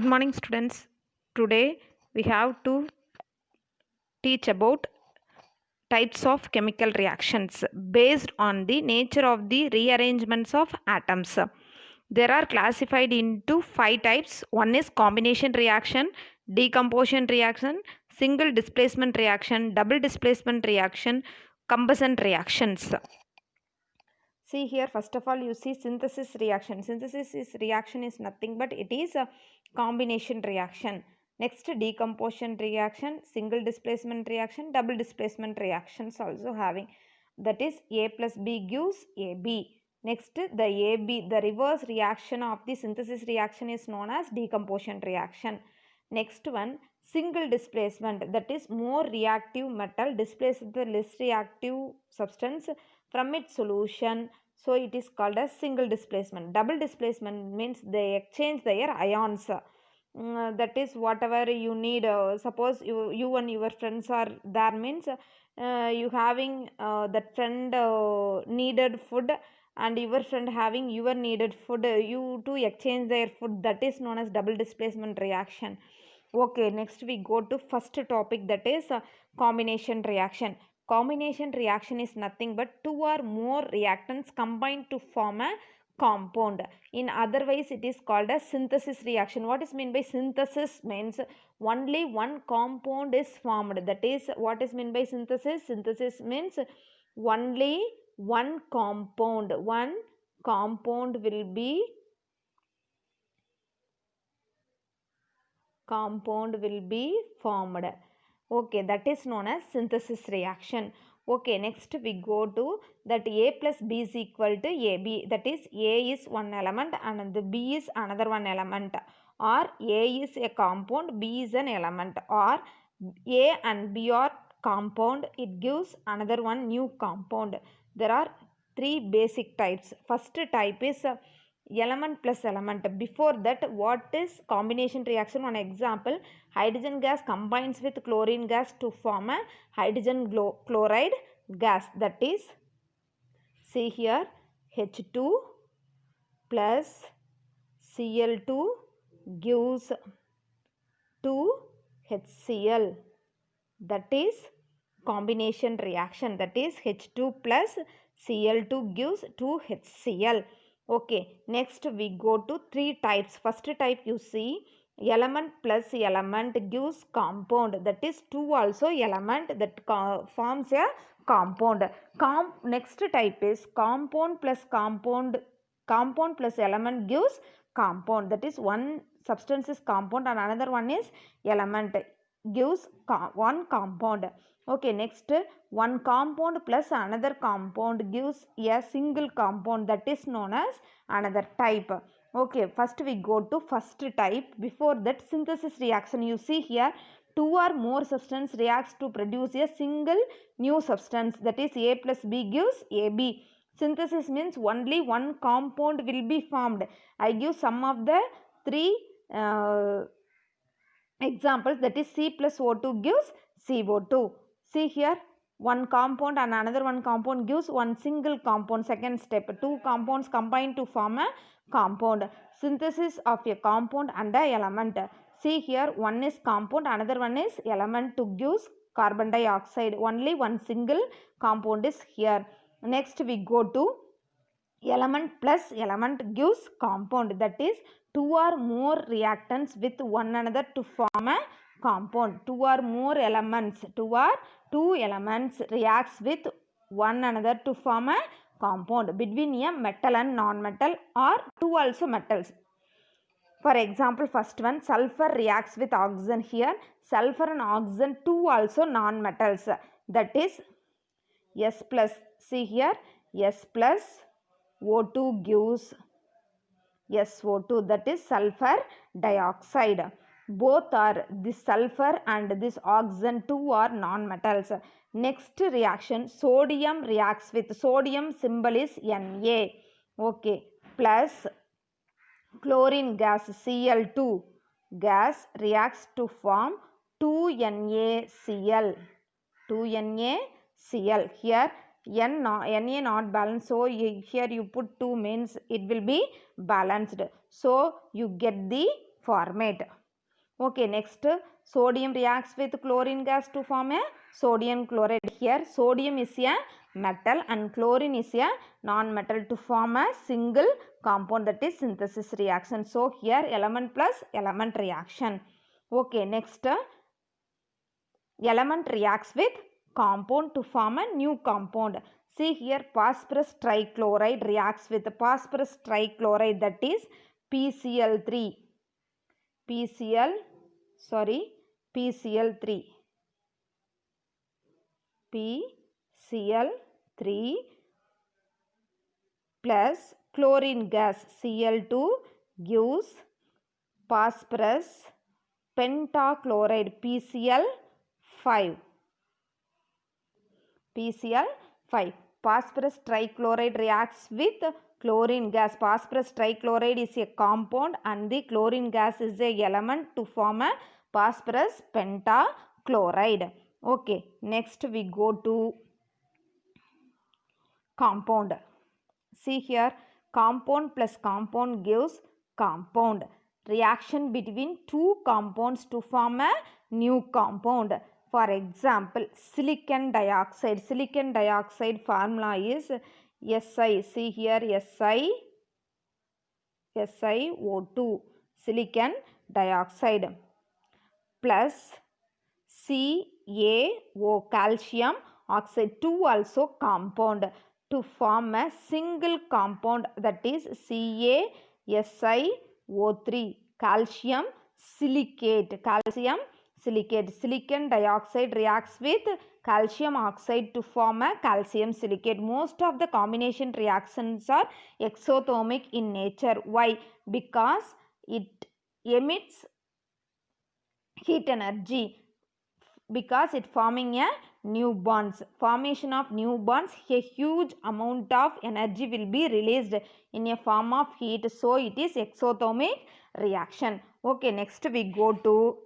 morning, students. Today we have to teach about types of chemical reactions based on the nature of the rearrangements of atoms. There are classified into five types. One is combination reaction, decomposition reaction, single displacement reaction, double displacement reaction, combustion reactions. See here, first of all, you see synthesis reaction. Reaction is nothing but it is a combination reaction. Next, decomposition reaction, single displacement reaction, double displacement reactions also having. That is A plus B gives AB. Next, the reverse reaction of the synthesis reaction is known as decomposition reaction. Next one, single displacement, that is more reactive metal displaces the less reactive substance from its solution, so it is called as single displacement. Double displacement means they exchange their ions. That is whatever you need. Suppose you and your friends are there, means you having that friend needed food and your friend having your needed food, you two exchange their food, that is known as double displacement reaction. Okay, next we go to first topic, that is combination reaction. Combination reaction is nothing but two or more reactants combined to form a compound. In otherwise it is called a synthesis reaction. What is meant by synthesis? Means only one compound is formed. That is what is meant by synthesis. Synthesis means only one compound. One compound will be formed. Okay, that is known as synthesis reaction. Okay, next we go to that A plus B is equal to AB. That is A is one element and the B is another one element. Or A is a compound, B is an element. Or A and B are compound, it gives another one new compound. There are three basic types. First type is element plus element. Before that, what is combination reaction? One example, hydrogen gas combines with chlorine gas to form a hydrogen chloride gas. That is, see here, H2 plus Cl2 gives 2HCl. That is combination reaction. That is H2 plus Cl2 gives 2HCl. Okay, next we go to three types. First type, you see, element plus element gives compound. That is two also element that forms a compound. Next type is compound plus element gives compound. That is one substance is compound and another one is element, gives one compound. Okay, next one compound plus another compound gives a single compound. That is known as another type. Okay, first we go to first type. Before that, synthesis reaction, you see here, two or more substance reacts to produce a single new substance. That is A plus B gives AB. Synthesis means only one compound will be formed. I give some of the three examples, that is C plus O2 gives CO2. See here, one compound and another one compound gives one single compound. Second step, two compounds combine to form a compound. Synthesis of a compound and a element. See here, one is compound, another one is element to gives carbon dioxide. Only one single compound is here. Next we go to element plus element gives compound. That is two or more reactants with one another to form a compound. Two elements reacts with one another to form a compound between a metal and non-metal, or two also metals. For example, first one, sulfur reacts with oxygen. Here sulfur and oxygen, two also non-metals. That is S plus. See here, S plus O2 gives SO2, that is sulfur dioxide. Both are, this sulfur and this oxygen, two are non-metals. Next reaction, sodium reacts with, sodium symbol is Na. Okay, plus chlorine gas Cl2 gas reacts to form 2NaCl. 2NaCl. Here Na not balanced, so here you put 2 means it will be balanced. So you get the format. Okay, next sodium reacts with chlorine gas to form a sodium chloride. Here sodium is a metal and chlorine is a non-metal to form a single compound, that is synthesis reaction. So here element plus element reaction. Okay, next element reacts with compound to form a new compound. See here phosphorus trichloride reacts with phosphorus trichloride, that is PCl3. PCl3 plus chlorine gas Cl2 gives phosphorus pentachloride PCl5. Phosphorus trichloride reacts with chlorine gas. Phosphorus trichloride is a compound and the chlorine gas is a element to form a phosphorus pentachloride. Okay, next we go to compound. See here, compound plus compound gives compound. Reaction between two compounds to form a new compound. For example, silicon dioxide. Silicon dioxide formula is Si. See here, SiO2. Silicon dioxide plus CaO, calcium oxide, 2 also compound to form a single compound, that is CaSiO3, calcium silicate. Silicon dioxide reacts with calcium oxide to form a calcium silicate. Most of the combination reactions are exothermic in nature. Why? Because it emits heat energy, because it forming a new bonds. Formation of new bonds, a huge amount of energy will be released in a form of heat, so it is exothermic reaction. Okay, next we go to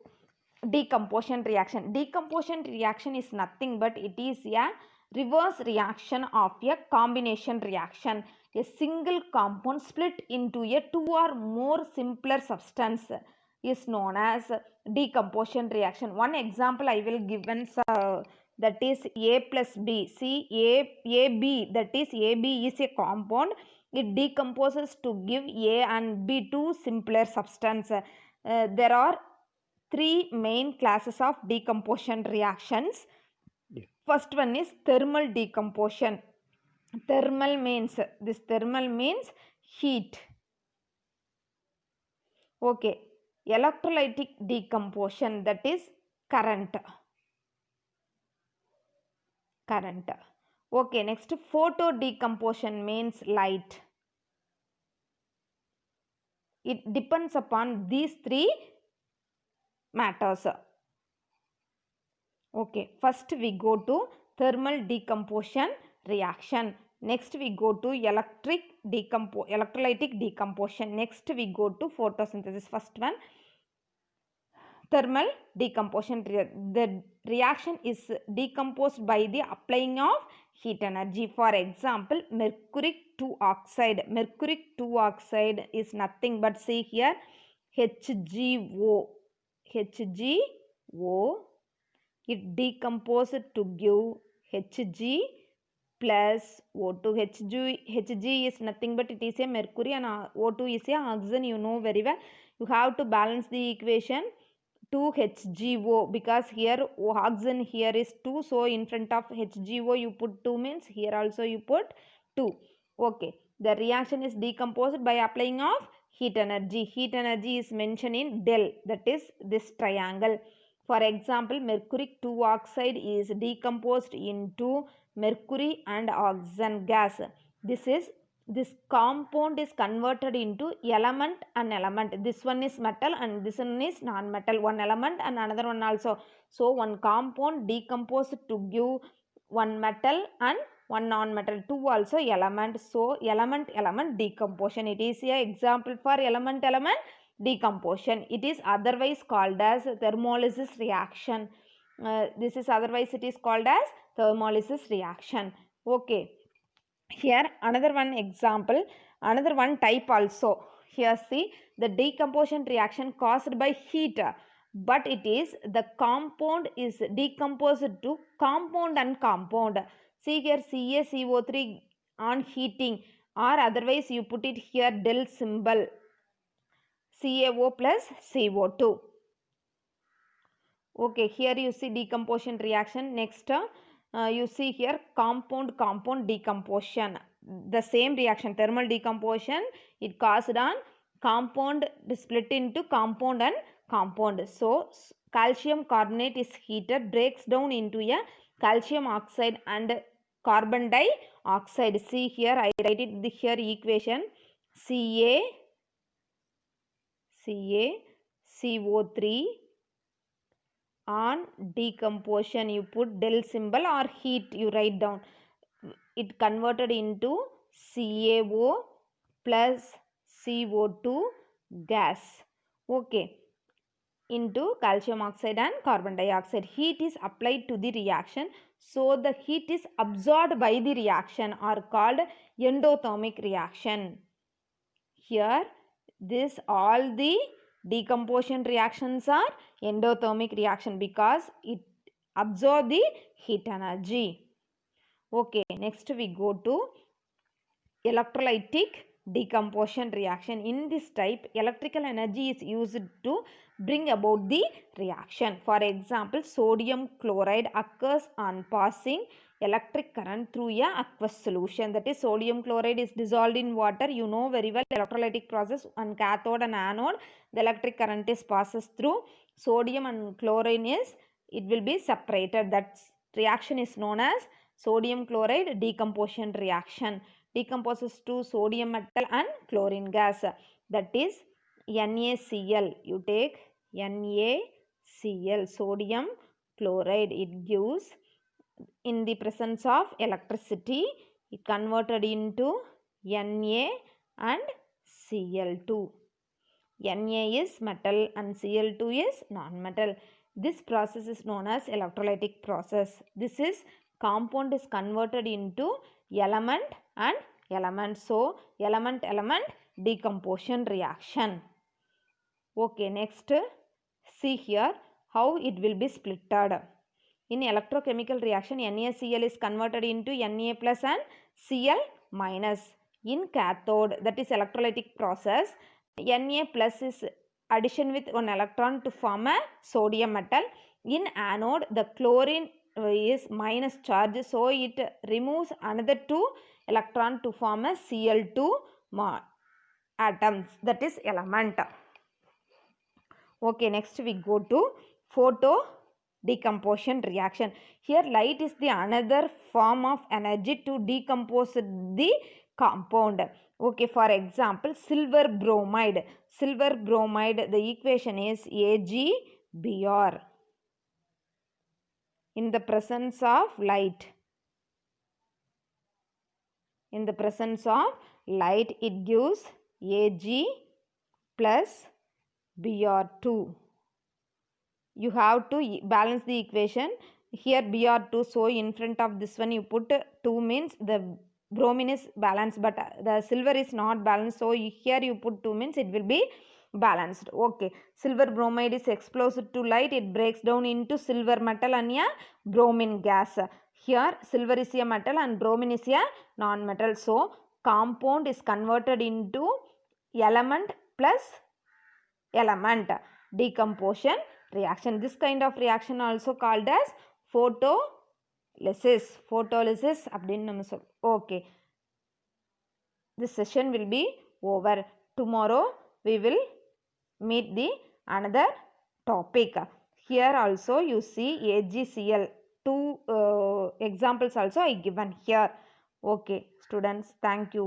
decomposition reaction. Decomposition reaction is nothing but it is a reverse reaction of a combination reaction. A single compound split into a two or more simpler substance is known as decomposition reaction. One example I will give, that is A plus B. See, AB, that is AB is a compound. It decomposes to give A and B two simpler substance. There are three main classes of decomposition reactions. First one is thermal decomposition. Thermal means heat. Okay. Electrolytic decomposition, that is current. Okay, next photo decomposition means light. It depends upon these three matters. Okay, first we go to thermal decomposition reaction. Next we go to electrolytic decomposition. Next we go to photosynthesis. First one, thermal decomposition. The reaction is decomposed by the applying of heat energy. For example, mercuric 2 oxide. Mercuric 2 oxide is nothing but, see here, HgO. It decomposed to give Hg plus O2. Hg is nothing but it is a mercury and O2 is a oxygen. You know very well. You have to balance the equation 2HgO, because here oxygen here is 2, so in front of HgO you put 2 means here also you put 2. Okay, the reaction is decomposed by applying of heat energy. Heat energy is mentioned in del, that is this triangle. For example, mercuric 2 oxide is decomposed into mercury and oxygen gas. This compound is converted into element and element. This one is metal and this one is non-metal. One element and another one also. So one compound decomposed to give one metal and one non-metal, two also element. So element decomposition. It is a example for element decomposition. It is otherwise called as thermolysis reaction. This is otherwise it is called as thermolysis reaction. Okay, here another one example, another one type also. Here see, the decomposition reaction caused by heat but it is the compound is decomposed to compound and compound. See here CaCO3 on heating, or otherwise you put it here del symbol, CaO plus CO2. Okay, here you see decomposition reaction. Next you see here compound decomposition. The same reaction, thermal decomposition, it caused on compound split into compound and compound. So calcium carbonate is heated, breaks down into a calcium oxide and carbon dioxide. See here, I write it here equation, CaCO3 on decomposition, you put del symbol or heat, you write down, it converted into CaO plus CO2 gas, okay, into calcium oxide and carbon dioxide. Heat is applied to the reaction, so the heat is absorbed by the reaction, are called endothermic reaction. Here this all the decomposition reactions are endothermic reaction because it absorb the heat energy. Okay, next we go to electrolytic decomposition reaction. In this type, electrical energy is used to bring about the reaction. For example, sodium chloride occurs on passing electric current through a aqueous solution. That is, sodium chloride is dissolved in water. You know very well electrolytic process on cathode and anode. The electric current is passes through sodium and chlorine is, it will be separated. That reaction is known as sodium chloride decomposition reaction. Decomposes to sodium metal and chlorine gas, that is NaCl. You take NaCl, sodium chloride, it gives, in the presence of electricity, it converted into Na and Cl2. Na is metal and Cl2 is non-metal. This process is known as electrolytic process. This is compound is converted into element and element. So element decomposition reaction. Okay, next see here how it will be splitted. In electrochemical reaction, NaCl is converted into Na plus and Cl minus. In cathode, that is electrolytic process, Na plus is addition with one electron to form a sodium metal. In anode, the chlorine is minus charge, so it removes another 2 electron to form a Cl2 atoms, that is element. Okay, next we go to photo decomposition reaction. Here light is the another form of energy to decompose the compound. Okay, for example, silver bromide. Silver bromide, the equation is AgBr. In the presence of light, in the presence of light, it gives Ag plus Br2. You have to balance the equation. Here Br2, so in front of this one you put 2 means the bromine is balanced, but the silver is not balanced, so here you put 2 means it will be balanced. Okay, silver bromide is exposed to light, it breaks down into silver metal and a bromine gas. Here silver is a metal and bromine is a non-metal, so compound is converted into element plus element decomposition reaction. This kind of reaction also called as photolysis. Photolysis அப்படினு நம்ம சொல்றோம். Okay, this session will be over. Tomorrow we will meet the another topic. Here also you see AgCl. 2 examples also I given here. Okay students, thank you.